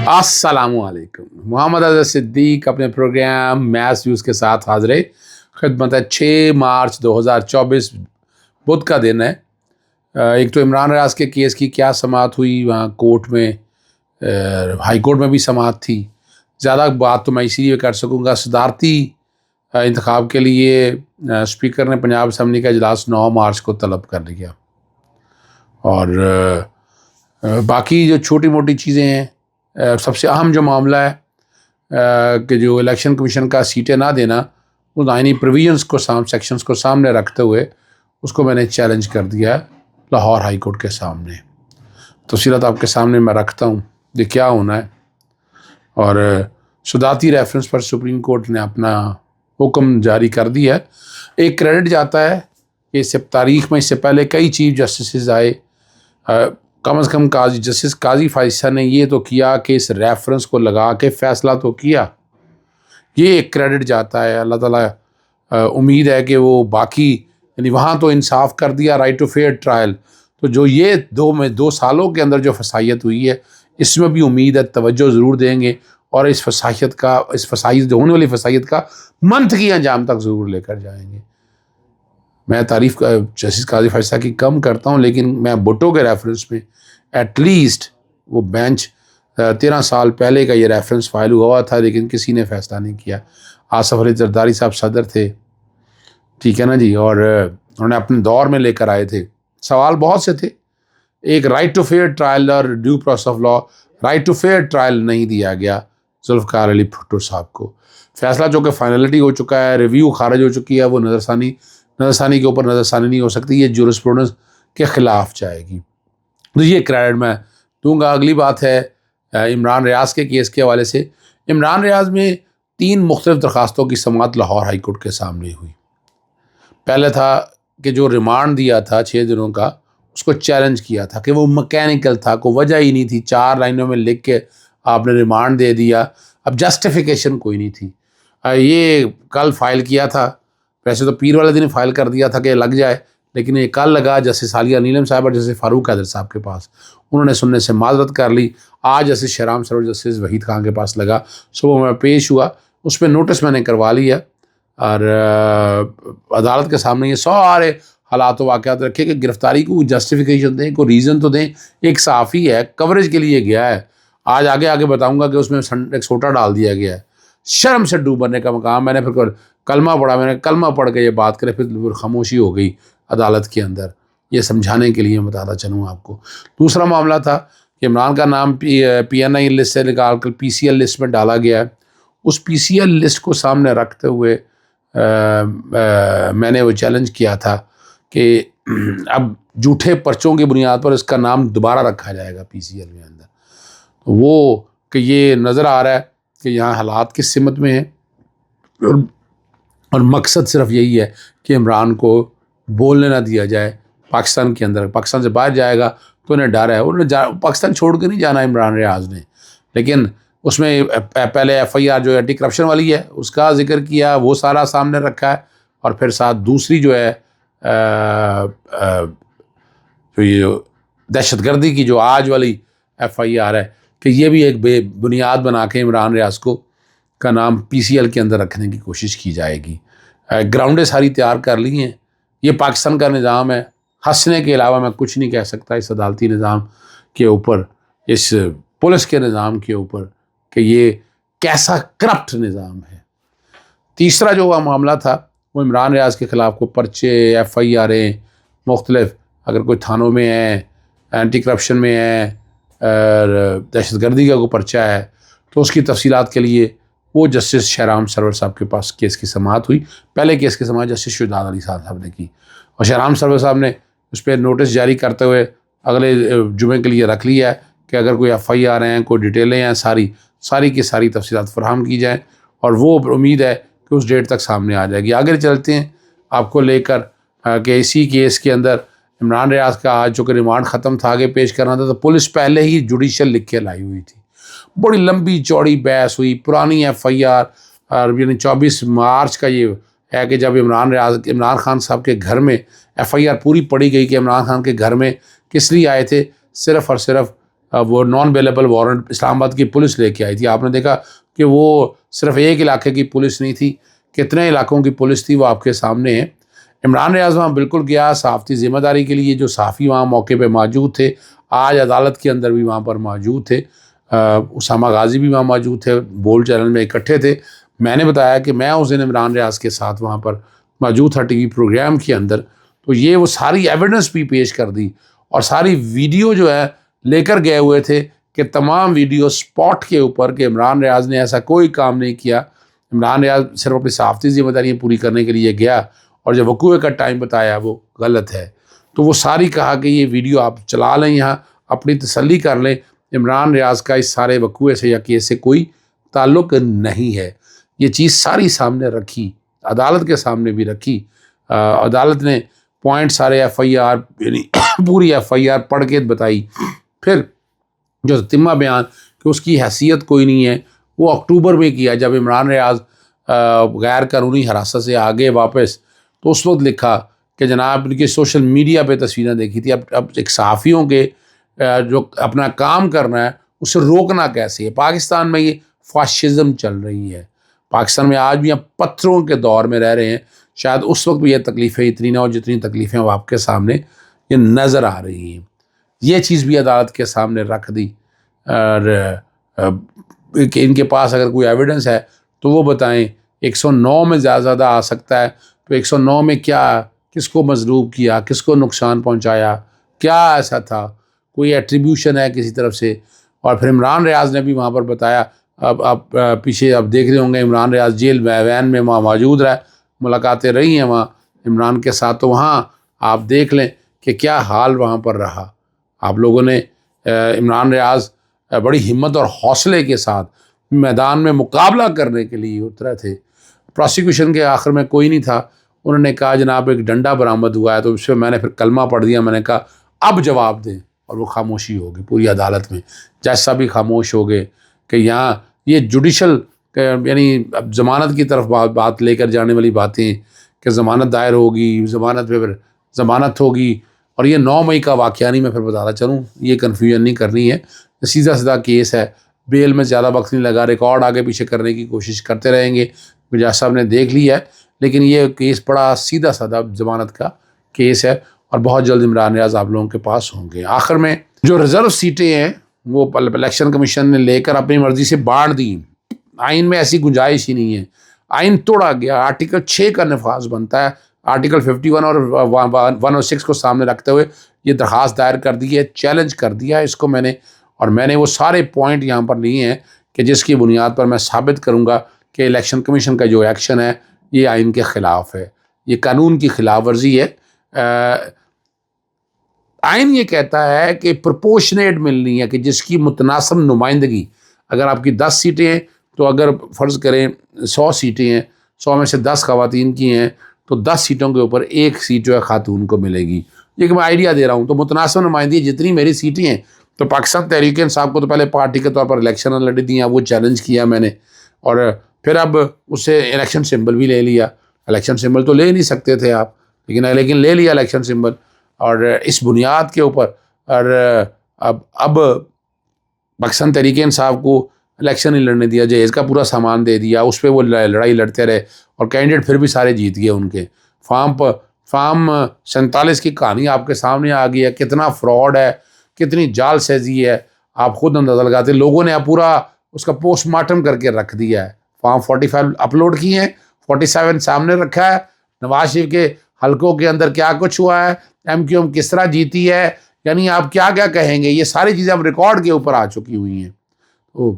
السلام علیکم. محمد اظہر صدیق اپنے پروگرام میس ویوز کے ساتھ حاضر خدمت ہے. 6 مارچ 2024 بدھ کا دن ہے. ایک تو عمران ریاض کے کیس کی کیا سماعت ہوئی وہاں کورٹ میں، ہائی کورٹ میں بھی سماعت تھی. زیادہ بات تو میں اسی لیے کر سکوں گا. صدارتی انتخاب کے لیے اسپیکر نے پنجاب اسمبلی کا اجلاس 9 مارچ کو طلب کر لیا، اور باقی جو چھوٹی موٹی چیزیں ہیں، سب سے اہم جو معاملہ ہے کہ جو الیکشن کمیشن کا سیٹیں نہ دینا، وہ آئینی پروویژنس کو سیکشنز کو سامنے رکھتے ہوئے اس کو میں نے چیلنج کر دیا لاہور ہائی کورٹ کے سامنے. تفصیلات آپ کے سامنے میں رکھتا ہوں یہ کیا ہونا ہے. اور صدارتی ریفرنس پر سپریم کورٹ نے اپنا حکم جاری کر دیا ہے. ایک کریڈٹ جاتا ہے کہ اس سے تاریخ میں اس سے پہلے کئی چیف جسٹسز آئے، کم از کم جسٹس قاضی فائزہ نے یہ تو کیا کہ اس ریفرنس کو لگا کے فیصلہ تو کیا. یہ ایک کریڈٹ جاتا ہے. اللہ تعالیٰ امید ہے کہ وہ باقی یعنی وہاں تو انصاف کر دیا، رائٹ ٹو فیئر ٹرائل. تو جو یہ 2 سالوں کے اندر جو فسائیت ہوئی ہے، اس میں بھی امید ہے توجہ ضرور دیں گے، اور اس فسائیت جو ہونے والی فسائیت کا منطقی انجام تک ضرور لے کر جائیں گے. میں تعریف جسٹس قاضی فائزہ کی کم کرتا ہوں، لیکن میں بھٹو کے ریفرنس میں ایٹ لیسٹ وہ بینچ 13 سال پہلے کا یہ ریفرنس فائل ہوا تھا، لیکن کسی نے فیصلہ نہیں کیا. آصف علی زرداری صاحب صدر تھے، ٹھیک ہے نا جی، اور انہوں نے اپنے دور میں لے کر آئے تھے. سوال بہت سے تھے. ایک رائٹ ٹو فیئر ٹرائل اور due process of law, right to fair trial نہیں دیا گیا ذوالفقار علی بھٹو صاحب کو. فیصلہ جو کہ فائنلٹی ہو چکا ہے، ریویو خارج ہو چکی ہے، وہ نظرثانی کے اوپر نظرثانی نہیں ہو سکتی. یہ جورسپروڈنس کے خلاف جائے گی. تو یہ کریڈٹ میں دوں گا. اگلی بات ہے عمران ریاض کے کیس کے حوالے سے. عمران ریاض میں 3 مختلف درخواستوں کی سماعت لاہور ہائی کورٹ کے سامنے ہوئی. پہلے تھا کہ جو ریمانڈ دیا تھا 6 دنوں کا، اس کو چیلنج کیا تھا کہ وہ مکینیکل تھا، کوئی وجہ ہی نہیں تھی. 4 لائنوں میں لکھ کے آپ نے ریمانڈ دے دیا، اب جسٹیفیکیشن کوئی نہیں تھی. یہ کل فائل کیا تھا، ویسے تو پیر والے دن فائل کر دیا تھا کہ لگ جائے، لیکن یہ کل لگا جسٹس عالیہ نیلم صاحب اور جسٹس فاروق قادر صاحب کے پاس. انہوں نے سننے سے معذرت کر لی. آج جسٹس شہرام سرور جسٹس وحید خان کے پاس لگا. صبح میں پیش ہوا، اس پہ نوٹس میں نے کروا لیا، اور عدالت کے سامنے یہ سارے حالات و واقعات رکھے کہ گرفتاری کو جسٹیفیکیشن دیں، کوئی ریزن تو دیں. ایک صحافی ہے، کوریج کے لیے گیا ہے. آج آگے بتاؤں گا کہ اس میں ایک سوٹا ڈال دیا گیا ہے. شرم سے ڈوب مرنے کا مقام. میں نے پھر کلمہ پڑھا، میں نے کلمہ پڑھ کے یہ بات کرے، پھر خاموشی ہو گئی عدالت کے اندر. یہ سمجھانے کے لیے بتاتا چلوں آپ کو. دوسرا معاملہ تھا کہ عمران کا نام پی این آئی لسٹ سے نکال کر پی سی ایل لسٹ میں ڈالا گیا ہے. اس پی سی ایل لسٹ کو سامنے رکھتے ہوئے میں نے وہ چیلنج کیا تھا کہ اب جھوٹے پرچوں کی بنیاد پر اس کا نام دوبارہ رکھا جائے گا پی سی ایل میں اندر. وہ کہ یہ نظر آ رہا ہے کہ یہاں حالات کس سمت میں ہیں، اور مقصد صرف یہی ہے کہ عمران کو بولنے نہ دیا جائے پاکستان کے اندر. پاکستان سے باہر جائے گا تو انہیں ڈر ہے. انہیں پاکستان چھوڑ کے نہیں جانا عمران ریاض نے، لیکن اس میں پہلے ایف آئی آر جو اینٹی کرپشن والی ہے اس کا ذکر کیا، وہ سارا سامنے رکھا ہے. اور پھر ساتھ دوسری جو ہے جو یہ دہشت گردی کی جو آج والی ایف آئی آر ہے، کہ یہ بھی ایک بے بنیاد بنا کے عمران ریاض کا نام پی سی ایل کے اندر رکھنے کی کوشش کی جائے گی. گراؤنڈیں ساری تیار کر لی ہیں. یہ پاکستان کا نظام ہے. ہنسنے کے علاوہ میں کچھ نہیں کہہ سکتا اس عدالتی نظام کے اوپر، اس پولیس کے نظام کے اوپر، کہ یہ کیسا کرپٹ نظام ہے. تیسرا جو معاملہ تھا وہ عمران ریاض کے خلاف کو پرچے، ایف آئی آریں مختلف، اگر کوئی تھانوں میں ہے، اینٹی کرپشن میں ہے، دہشت گردی کا کوئی پرچہ ہے، تو اس کی تفصیلات کے لیے وہ جسٹس شہرام سرور صاحب کے پاس کیس کی سماعت ہوئی. پہلے کیس کی سماعت جسٹس شہزاد علی صاحب نے کی، اور شہرام سرور صاحب نے اس پہ نوٹس جاری کرتے ہوئے اگلے جمعے کے لیے رکھ لیا ہے کہ اگر کوئی ایف آئی آر ہیں، کوئی ڈیٹیلیں ہیں، ساری کی ساری تفصیلات فراہم کی جائیں. اور وہ امید ہے کہ اس ڈیٹ تک سامنے آ جائے گی. آگے چلتے ہیں آپ کو لے کر کہ اسی کیس کے اندر عمران ریاض کا آج جو کہ ریمانڈ ختم تھا، آگے پیش کرنا تھا، تو پولیس پہلے ہی جوڈیشل لکھ کے لائی ہوئی تھی. بڑی لمبی چوڑی بحث ہوئی. پرانی ایف آئی آر یعنی 24 مارچ کا یہ ہے کہ جب عمران خان صاحب کے گھر میں ایف آئی آر پوری پڑھی گئی کہ عمران خان کے گھر میں کس لیے آئے تھے، صرف اور صرف وہ نان بیلیبل وارنٹ اسلام آباد کی پولیس لے کے آئی تھی. آپ نے دیکھا کہ وہ صرف ایک علاقے کی پولیس نہیں تھی, کتنے علاقوں کی پولیس تھی, وہ آپ کے سامنے ہے. عمران ریاض وہاں بالکل گیا صحافتی ذمہ داری کے لیے. جو صحافی وہاں موقع پہ موجود تھے, آج عدالت کے اندر بھی وہاں پر موجود تھے, اسامہ غازی بھی وہاں موجود تھے, بول چینل میں اکٹھے تھے. میں نے بتایا کہ میں اس دن عمران ریاض کے ساتھ وہاں پر موجود تھا ٹی وی پروگرام کے اندر. تو یہ وہ ساری ایویڈنس بھی پیش کر دی, اور ساری ویڈیو جو ہے لے کر گئے ہوئے تھے کہ تمام ویڈیو سپاٹ کے اوپر کہ عمران ریاض نے ایسا کوئی کام نہیں کیا. عمران ریاض صرف اپنی صحافتی ذمہ داریاں پوری کرنے کے لیے گیا, اور جو وقوع کا ٹائم بتایا وہ غلط ہے. تو وہ ساری کہا کہ یہ ویڈیو آپ چلا لیں, یہاں اپنی تسلی کر لیں, عمران ریاض کا اس سارے وقوع سے یا کیس سے کوئی تعلق نہیں ہے. یہ چیز ساری سامنے رکھی, عدالت کے سامنے بھی رکھی. عدالت نے پوائنٹ سارے ایف آئی آر یعنی پوری ایف آئی آر پڑھ کے بتائی. پھر جو تتمہ بیان کہ اس کی حیثیت کوئی نہیں ہے, وہ اکتوبر میں کیا جب عمران ریاض غیر قانونی حراست سے آگے واپس. تو اس وقت لکھا کہ جناب ان کے سوشل میڈیا پہ تصویریں دیکھی تھی. اب ایک صحافیوں کے جو اپنا کام کرنا ہے اسے روکنا کیسے ہے؟ پاکستان میں یہ فاشزم چل رہی ہے. پاکستان میں آج بھی ہم پتھروں کے دور میں رہ رہے ہیں. شاید اس وقت بھی یہ تکلیفیں اتنی نہ ہو جتنی تکلیفیں اب آپ کے سامنے یہ نظر آ رہی ہیں. یہ چیز بھی عدالت کے سامنے رکھ دی, اور کہ ان کے پاس اگر کوئی ایویڈنس ہے تو وہ بتائیں. 109 میں زیادہ آ سکتا ہے, تو 109 میں کیا, کس کو مضروب کیا, کس کو نقصان پہنچایا, کیا ایسا تھا, کوئی ایٹریبیوشن ہے کسی طرف سے. اور پھر عمران ریاض نے بھی وہاں پر بتایا. اب آپ پیچھے اب دیکھ رہے ہوں گے عمران ریاض جیل وین میں وہاں موجود رہا, ملاقاتیں رہی ہیں وہاں عمران کے ساتھ. تو وہاں آپ دیکھ لیں کہ کیا حال وہاں پر رہا. آپ لوگوں نے عمران ریاض بڑی ہمت اور حوصلے کے ساتھ میدان میں مقابلہ کرنے کے لیے اترے تھے. پروسیکیوشن کے آخر میں کوئی نہیں تھا. انہوں نے کہا جناب ایک ڈنڈا برآمد ہوا ہے, تو اس پہ میں نے پھر کلمہ پڑھ دیا. میں نے کہا اب جواب دیں, اور وہ خاموشی ہو گئی پوری عدالت میں. جیسا بھی خاموش ہو گئے کہ یہاں یہ جوڈیشل یعنی اب ضمانت کی طرف بات لے کر جانے والی باتیں کہ ضمانت دائر ہوگی, ضمانت پہ پھر ضمانت ہوگی. اور یہ 9 مئی کا واقعہ نہیں, میں پھر بتاتا چلوں, یہ کنفیوژن نہیں کرنی ہے. سیدھا سیدھا کیس ہے, بیل میں زیادہ وقت نہیں لگا, ریکارڈ آگے پیچھے کرنے کی کوشش کرتے رہیں گے. مجاز صاحب نے دیکھ لیا ہے, لیکن یہ کیس بڑا سیدھا سادہ ضمانت کا کیس ہے, اور بہت جلد عمران ریاض آپ لوگوں کے پاس ہوں گے. آخر میں جو ریزرو سیٹیں ہیں وہ الیکشن کمیشن نے لے کر اپنی مرضی سے بانٹ دی. آئین میں ایسی گنجائش ہی نہیں ہے, آئین توڑا گیا. آرٹیکل 6 کا نفاذ بنتا ہے. آرٹیکل 51 اور 106 کو سامنے رکھتے ہوئے یہ درخواست دائر کر دی ہے, چیلنج کر دیا ہے اس کو میں نے. اور میں نے وہ سارے پوائنٹ یہاں پر لیے ہیں کہ جس کی بنیاد پر میں ثابت کروں گا کہ الیکشن کمیشن کا جو ایکشن ہے یہ آئین کے خلاف ہے, یہ قانون کی خلاف ورزی ہے. آئین یہ کہتا ہے کہ پرپورشنیٹ ملنی ہے, کہ جس کی متناسب نمائندگی. اگر آپ کی 10 سیٹیں ہیں تو اگر فرض کریں 100 سیٹیں ہیں, 100 میں سے 10 خواتین کی ہیں, تو 10 سیٹوں کے اوپر ایک سیٹ جو ہے خاتون کو ملے گی. یہ کہ میں آئیڈیا دے رہا ہوں. تو متناسب نمائندگی جتنی میری سیٹیں ہیں, تو پاکستان تحریک انصاف کو تو پہلے پارٹی کے طور پر الیکشن لڑی دی ہیں, وہ چیلنج کیا میں نے, اور پھر اب اس سے الیکشن سمبل بھی لے لیا. الیکشن سمبل تو لے نہیں سکتے تھے آپ, لیکن لے لیا الیکشن سمبل. اور اس بنیاد کے اوپر اور اب پاکستان تحریک انصاف کو الیکشن نہیں لڑنے دیا, جہیز کا پورا سامان دے دیا, اس پہ وہ لڑائی لڑتے رہے, اور کینڈیڈیٹ پھر بھی سارے جیت گئے ان کے. فارم 47 کی کہانی آپ کے سامنے آ گئی ہے, کتنا فراڈ ہے, کتنی جال سازی ہے, آپ خود اندازہ لگاتے. لوگوں نے پورا اس کا پوسٹ مارٹم کر کے رکھ دیا ہے. فارم 45 اپلوڈ کی ہیں, 47 سامنے رکھا ہے. نواز شریف کے حلقوں کے اندر کیا کچھ ہوا ہے, ایم کیو ایم کس طرح جیتی ہے, یعنی آپ کیا کیا کہیں گے, یہ ساری چیزیں اب ریکارڈ کے اوپر آ چکی ہوئی ہیں. تو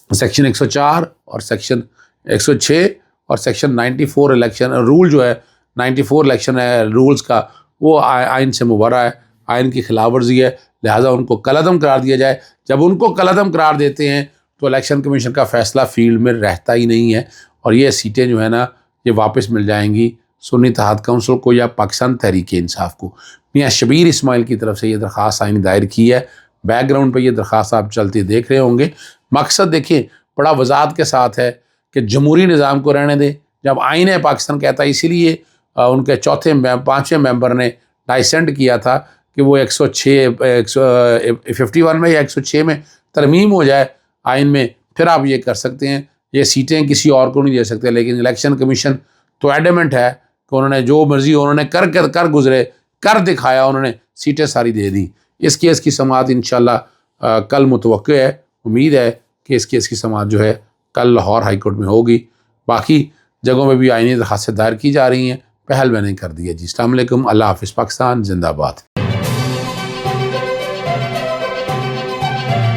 سیکشن 104 اور سیکشن 106 اور سیکشن 94 الیکشن رول جو ہے 94 الیکشن رولز کا, وہ آئین سے مبرہ ہے, آئین کی خلاف ورزی ہے. لہٰذا ان کو کالعدم قرار دیا جائے. جب ان کو کالعدم قرار دیتے ہیں تو الیکشن کمیشن کا فیصلہ فیلڈ میں رہتا ہی نہیں ہے, اور یہ سیٹیں جو ہے نا یہ واپس مل جائیں گی سنی اتحاد کونسل کو یا پاکستان تحریک انصاف کو. میاں شبیر اسماعیل کی طرف سے یہ درخواست آئین دائر کی ہے. بیک گراؤنڈ پہ یہ درخواست آپ چلتے دیکھ رہے ہوں گے. مقصد دیکھیں بڑا وضاحت کے ساتھ ہے کہ جمہوری نظام کو رہنے دیں. جب آئین پاکستان کہتا ہے, اسی لیے ان کے 5ویں ممبر نے ڈائسنٹ کیا تھا کہ وہ 51 میں یا 106 میں ترمیم ہو جائے آئین میں، پھر آپ یہ کر سکتے ہیں. یہ سیٹیں کسی اور کو نہیں دے سکتے. لیکن الیکشن کمیشن تو ایڈمنٹ ہے کہ انہوں نے جو مرضی انہوں نے کر گزرے، کر دکھایا، انہوں نے سیٹیں ساری دے دیں. اس کیس کی سماعت انشاءاللہ کل متوقع ہے. امید ہے کہ اس کیس کی سماعت جو ہے کل لاہور ہائی کورٹ میں ہوگی. باقی جگہوں میں بھی آئینی درخواستیں دائر کی جا رہی ہیں، پہل میں نے کر دی ہے. جی السلام علیکم، اللہ حافظ، پاکستان زندہ باد.